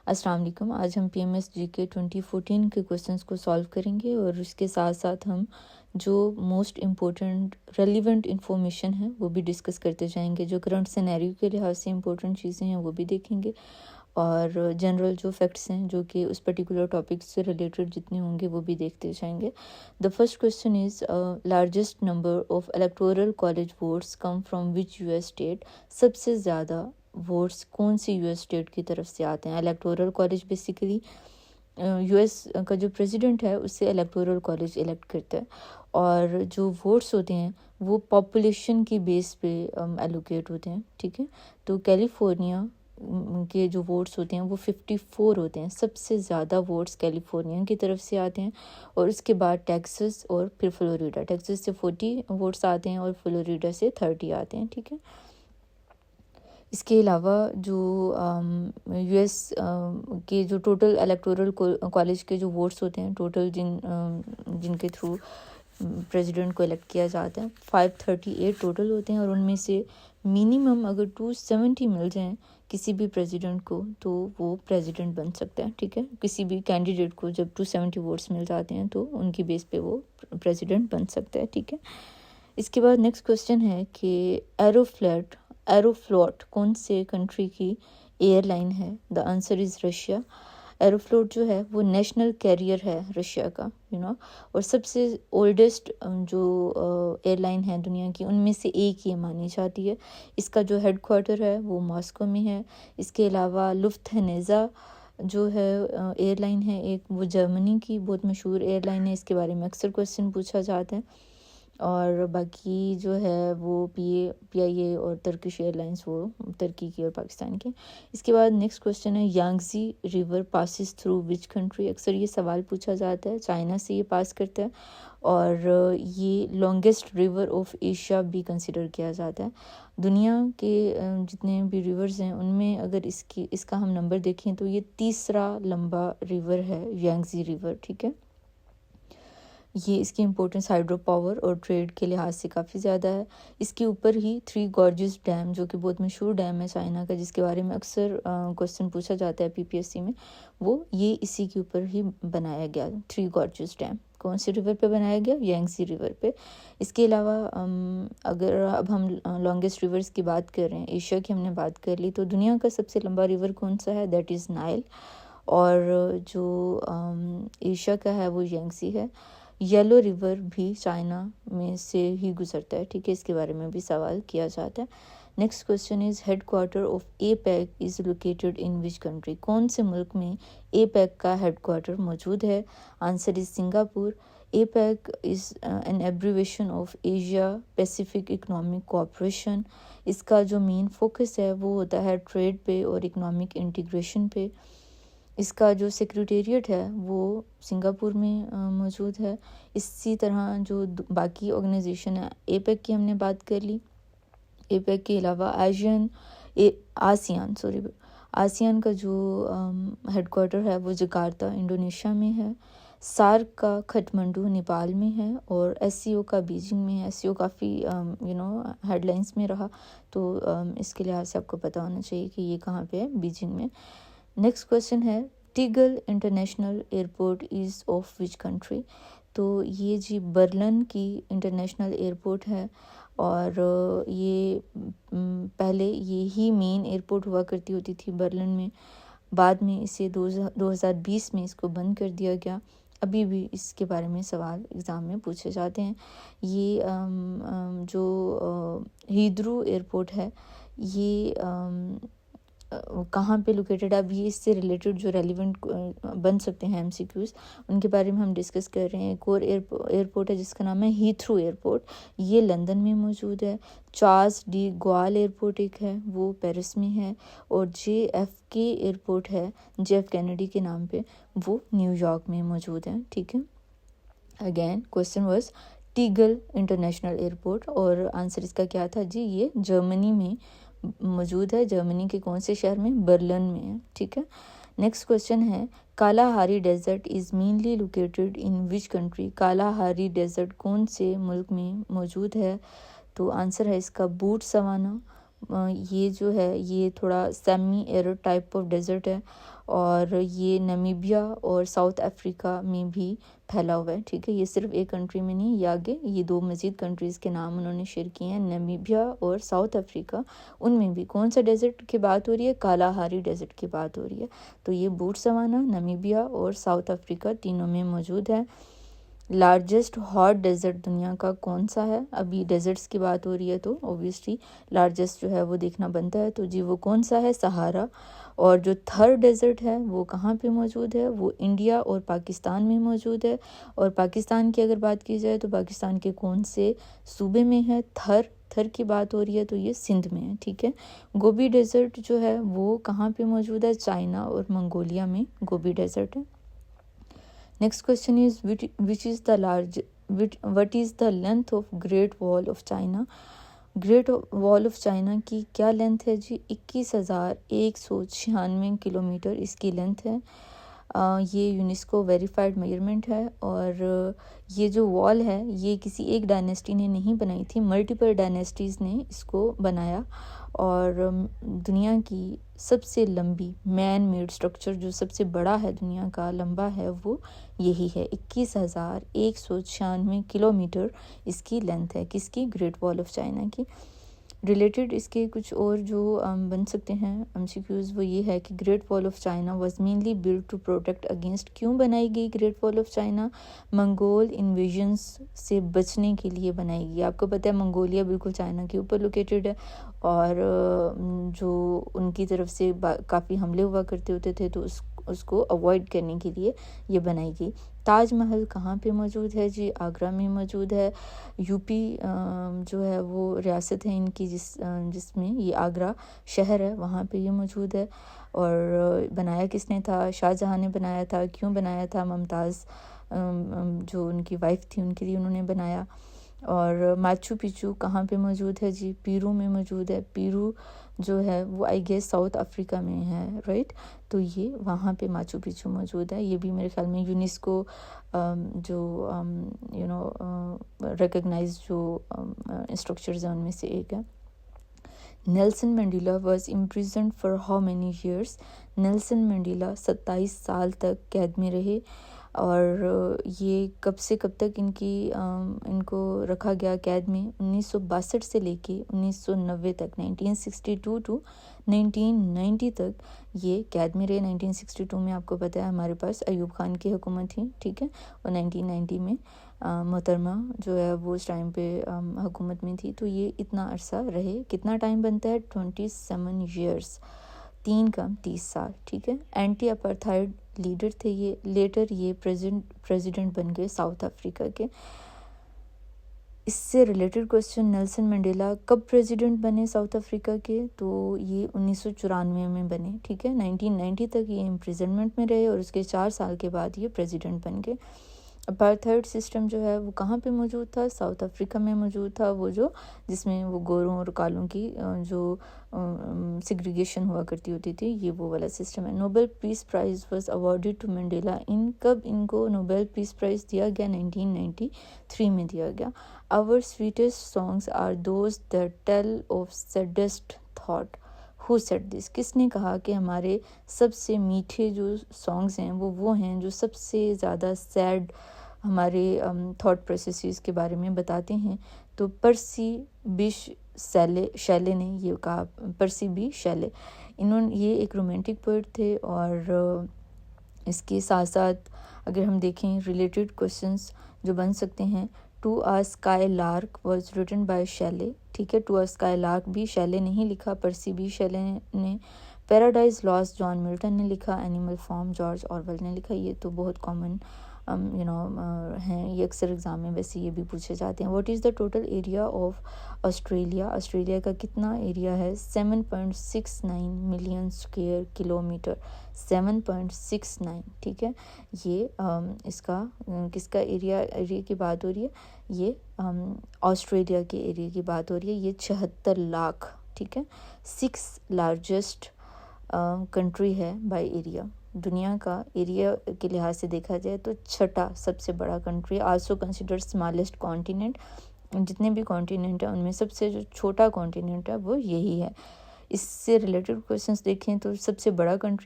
अस्सलाम वालेकुम। आज हम PMS GK 2014 के क्वेश्चंस को सॉल्व करेंगे और उसके साथ साथ हम जो मोस्ट इम्पोर्टेंट रेलिवेंट इंफॉर्मेशन है वो भी डिस्कस करते जाएंगे। जो करंट सिनेरियो के लिहाज से इम्पोर्टेंट चीज़ें हैं वो भी देखेंगे और जनरल जो फैक्ट्स हैं जो कि उस पर्टिकुलर टॉपिक से रिलेटेड जितने होंगे वो भी देखते जाएंगे। The first question is largest number of electoral college votes come from which US state. सबसे ज़्यादा वोट्स कौन सी US स्टेट की तरफ से आते हैं। इलेक्टोरल कॉलेज बेसिकली US का जो प्रेसिडेंट है उससे इलेक्टोरल कॉलेज इलेक्ट करता है और जो वोट्स होते हैं वो पॉपुलेशन की बेस पे एलोकेट होते हैं। ठीक है, तो कैलिफोर्निया के जो वोट्स होते हैं वो 54 होते हैं। सबसे ज़्यादा वोट्स कैलिफोर्निया की तरफ से आते हैं और उसके बाद टेक्सास और फिर फ्लोरिडा। टेक्सास से 40 वोट्स आते हैं और फ्लोरिडा से 30 आते हैं। ठीक है, इसके अलावा जो US के जो टोटल इलेक्टोरल कॉलेज के जो वोट्स होते हैं टोटल जिनके थ्रू प्रेसिडेंट को इलेक्ट किया जाता है 538 टोटल होते हैं और उनमें से मिनिमम अगर 270 मिल जाएं किसी भी प्रेसिडेंट को तो वो प्रेसिडेंट बन सकता है। ठीक है, किसी भी कैंडिडेट को जब 270 वोट्स मिल जाते हैं तो उनकी बेस पे वो प्रेसिडेंट बन सकता है। ठीक है, इसके बाद नेक्स्ट क्वेश्चन है कि एरोफ्लोट कौन से कंट्री की एयरलाइन है। The answer is Russia. Aeroflot जो है वो नेशनल कैरियर है रशिया का, और सबसे ओल्डेस्ट जो एयरलाइन है दुनिया की उनमें से एक ये मानी जाती है। इसका जो हेडक्वार्टर है वो मॉस्को में है। इसके अलावा लुफ्थहान्सा जो है एयरलाइन है एक, वो जर्मनी की बहुत मशहूर एयरलाइन है। इसके बारे में अक्सर क्वेश्चन पूछा जाता है। और बाकी जो है वो PIA और टर्किश एयरलाइंस वो तुर्की की और पाकिस्तान की। इसके बाद नेक्स्ट क्वेश्चन है Yangtze river passes through which country. अक्सर ये सवाल पूछा जाता है। चाइना से ये पास करता है और ये लॉन्गेस्ट रिवर ऑफ एशिया भी कंसिडर किया जाता है। दुनिया के जितने भी रिवर्स हैं उनमें अगर इसका हम नंबर देखें तो ये तीसरा लंबा रिवर है यांगजी रिवर। ठीक है, ये इसकी इम्पोर्टेंस हाइड्रो पावर और ट्रेड के लिहाज से काफ़ी ज़्यादा है। इसके ऊपर ही 3 गॉर्जेस डैम जो कि बहुत मशहूर डैम है चाइना का, जिसके बारे में अक्सर क्वेश्चन पूछा जाता है PPSC में, वो ये इसी के ऊपर ही बनाया गया। 3 गॉर्जेस डैम कौन से रिवर पे बनाया गया? यांगजी रिवर पे। इसके अलावा अगर अब हम लॉन्गेस्ट रिवर्स की बात कर रहे हैं, एशिया की हमने बात कर ली, तो दुनिया का सबसे लंबा रिवर कौन सा है? That is Nile. और जो एशिया का है वो यांगजी है। येलो रिवर भी चाइना में से ही गुजरता है। ठीक है, इसके बारे में भी सवाल किया जाता है। Next question is headquarter of APEC is located in which country. कौन से मुल्क में APEC का हेडक्वार्टर मौजूद है? Answer is Singapore. APEC is an abbreviation of Asia Pacific economic cooperation. इसका जो मेन फोकस है वो होता है ट्रेड पे और इकोनॉमिक इंटीग्रेशन पे। इसका जो सेक्रेटेरिएट है वो सिंगापुर में मौजूद है। इसी तरह जो बाकी ऑर्गेनाइजेशन है, APEC की हमने बात कर ली। APEC के अलावा आसियान का जो हेडक्वार्टर है वो जकार्ता इंडोनेशिया में है। सार्क का खटमंडू नेपाल में है और SCO का बीजिंग में है। SCO काफ़ी हेडलाइंस में रहा, तो इसके लिहाज से आपको पता होना चाहिए कि ये कहाँ पे है, बीजिंग में। नेक्स्ट क्वेश्चन है Tegel international airport is of which country. तो ये जी बर्लिन की इंटरनेशनल एयरपोर्ट है और ये पहले ये ही मेन एयरपोर्ट हुआ करती होती थी बर्लिन में। बाद में इसे 2020 में इसको बंद कर दिया गया। अभी भी इसके बारे में सवाल एग्ज़ाम में पूछे जाते हैं। ये जो हीथ्रो एयरपोर्ट है ये कहाँ पे लोकेटेड है। अब ये इससे रिलेटेड जो रेलिवेंट बन सकते हैं MCQs उनके बारे में हम डिस्कस कर रहे हैं। एक और एयरपोर्ट है जिसका नाम है हीथ्रो एयरपोर्ट, ये लंदन में मौजूद है। चार्ल्स डी गॉल एयरपोर्ट एक है वो पेरिस में है और JFK एयरपोर्ट है JF कैनेडी के नाम पे, वो न्यूयॉर्क में मौजूद है। ठीक है, again question was Tegel international airport और आंसर इसका क्या था जी? ये जर्मनी में मौजूद है। जर्मनी के कौन से शहर में? बर्लिन में है। ठीक है, नेक्स्ट क्वेश्चन है Kalahari desert is mainly located in which country. Kalahari desert कौन से मुल्क में मौजूद है? तो आंसर है इसका बूट सवाना। ये जो है ये थोड़ा semi arid type of desert है और ये नमीबिया और साउथ अफ्रीका में भी फैला हुआ है, ठीक है। ये सिर्फ एक कंट्री में नहीं, ये आगे ये 2 मज़ीद कंट्रीज़ के नाम उन्होंने शेयर किए हैं, नमीबिया और साउथ अफ्रीका। उनमें भी कौन सा डेजर्ट की बात हो रही है? कालाहारी डेजर्ट की बात हो रही है। तो ये बोट्सवाना, नमीबिया और साउथ अफ्रीका तीनों में मौजूद है। लार्जेस्ट हॉट डेजर्ट दुनिया का कौन सा है? अभी डेजर्ट्स की बात हो रही है तो ऑब्वियसली लार्जेस्ट जो है वो देखना बनता है, तो जी वो कौन सा है? सहारा। और जो थर डेजर्ट है वो कहाँ पे मौजूद है? वो इंडिया और पाकिस्तान में मौजूद है। और पाकिस्तान की अगर बात की जाए तो पाकिस्तान के कौन से सूबे में है थर? थर की बात हो रही है तो ये सिंध में है, ठीक है। गोबी डेजर्ट जो है वो कहाँ पे मौजूद है? चाइना और मंगोलिया में गोबी डेजर्ट है। Next question is which is the what is the length of Great Wall of China? Great Wall of China की क्या लेंथ है जी? 21,196 किलोमीटर इसकी लेंथ है। ये यूनेस्को वेरीफाइड मेजरमेंट है और ये जो वॉल है ये किसी एक डायनेस्टी ने नहीं बनाई थी, मल्टीपल डायनेस्टीज़ ने इसको बनाया। और दुनिया की सबसे लंबी मैन मेड स्ट्रक्चर जो सबसे बड़ा है दुनिया का लंबा है वो यही है। 21,196 किलोमीटर इसकी लेंथ है, किसकी? ग्रेट वॉल ऑफ चाइना की। रिलेटेड इसके कुछ और जो बन सकते हैं एमसीक्यूज वो ये है कि Great Wall of China was mainly build to protect against, क्यों बनाई गई Great Wall of China? Mongol invasions से बचने के लिए बनाई गई। आपको पता है मंगोलिया बिल्कुल चाइना के ऊपर लोकेटेड है और जो उनकी तरफ से काफ़ी हमले हुआ करते होते थे तो उसको अवॉइड करने के लिए ये बनाई गई। ताजमहल कहाँ पे मौजूद है जी? आगरा में मौजूद है। यूपी जो है वो रियासत है इनकी जिसमें ये आगरा शहर है वहाँ पे ये मौजूद है। और बनाया किसने था? शाहजहाँ ने बनाया था। क्यों बनाया था? मुमताज़ जो उनकी वाइफ थी उनके लिए उन्होंने बनाया। और माचू पिचू कहाँ पे मौजूद है जी? पेरू में मौजूद है। पेरू जो है वो आई गेस साउथ अफ्रीका में है, राइट। तो ये वहाँ पे माचू पिचू मौजूद है। ये भी मेरे ख्याल में यूनेस्को जो रिकग्नाइज जो स्ट्रक्चर्स हैं उनमें से एक है। Nelson Mandela was imprisoned for how many years? Nelson Mandela 27 साल तक कैद में रहे। और ये कब से कब तक इनको रखा गया कैद में? 1962 से लेके 1990 तक, 1962 टू 1990 तक ये कैद में रहे। 1962 में आपको पता है हमारे पास अयूब खान की हुकूमत थी, ठीक है। और 1990 में मोहतरमा जो है वो उस टाइम पे हुकूमत में थी। तो ये इतना अरसा रहे। कितना टाइम बनता है? 27 ईयर्स, 3 कम 30 साल, ठीक है। एंटी अपार्थाइड लीडर थे ये। लेटर ये प्रेसिडेंट बन गए साउथ अफ्रीका के। इससे रिलेटेड क्वेश्चन, नेल्सन मंडेला कब प्रेसिडेंट बने साउथ अफ्रीका के? तो ये 1994 में बने, ठीक है। 1990 तक ये इम्प्रिजनमेंट में रहे और उसके 4 साल के बाद ये प्रेसिडेंट बन गए। अपार्थाइड सिस्टम जो है वो कहाँ पे मौजूद था? साउथ अफ्रीका में मौजूद था। वो जो जिसमें वो गोरों और कालों की जो सेग्रीगेशन हुआ करती होती थी, ये वो वाला सिस्टम है। Nobel peace prize was awarded to Mandela in, कब इनको नोबेल पीस प्राइज़ दिया गया? 1993 में दिया गया। Our sweetest songs are those that tell of saddest thought. Who said this? किसने कहा कि हमारे सबसे मीठे जो सॉन्ग्स हैं वो हैं जो सबसे ज़्यादा सैड हमारे थॉट प्रोसेसेस के बारे में बताते हैं? तो पर्सी बिश शैले ने ये कहा। पर्सी बी शैले, इन्होंने ये एक रोमांटिक पोएट थे। और इसके साथ साथ अगर हम देखें रिलेटेड क्वेश्चंस जो बन सकते हैं, to a skylark was written by Shelley, ठीक है। टू अ स्काई लार्क भी शैले ने ही लिखा, पर्सी बी शैले ने। पैराडाइज लॉस्ट जॉन मिल्टन ने लिखा। एनिमल फार्म जॉर्ज ऑरवेल ने लिखा। ये तो बहुत कॉमन हैं, ये अक्सर एग्ज़ाम में वैसे ये भी पूछे जाते हैं। What is the total area of Australia? Australia का कितना एरिया है? 7.69 मिलियन स्क्वायर किलोमीटर, 7.69, ठीक है। ये इसका किसका एरिया की बात हो रही है? ये ऑस्ट्रेलिया के एरिया की बात हो रही है। ये 76 लाख, ठीक है। 6 लार्जेस्ट कंट्री है बाय एरिया। दुनिया का एरिया के लिहाज से देखा जाए तो छठा सबसे बड़ा country. Also consider smallest continent जितने भी कॉन्टिनेंट है उनमें सबसे जो छोटा कॉन्टिनेंट है वो यही है। इससे रिलेटेड क्वेश्चंस देखें तो सबसे बड़ा कंट्री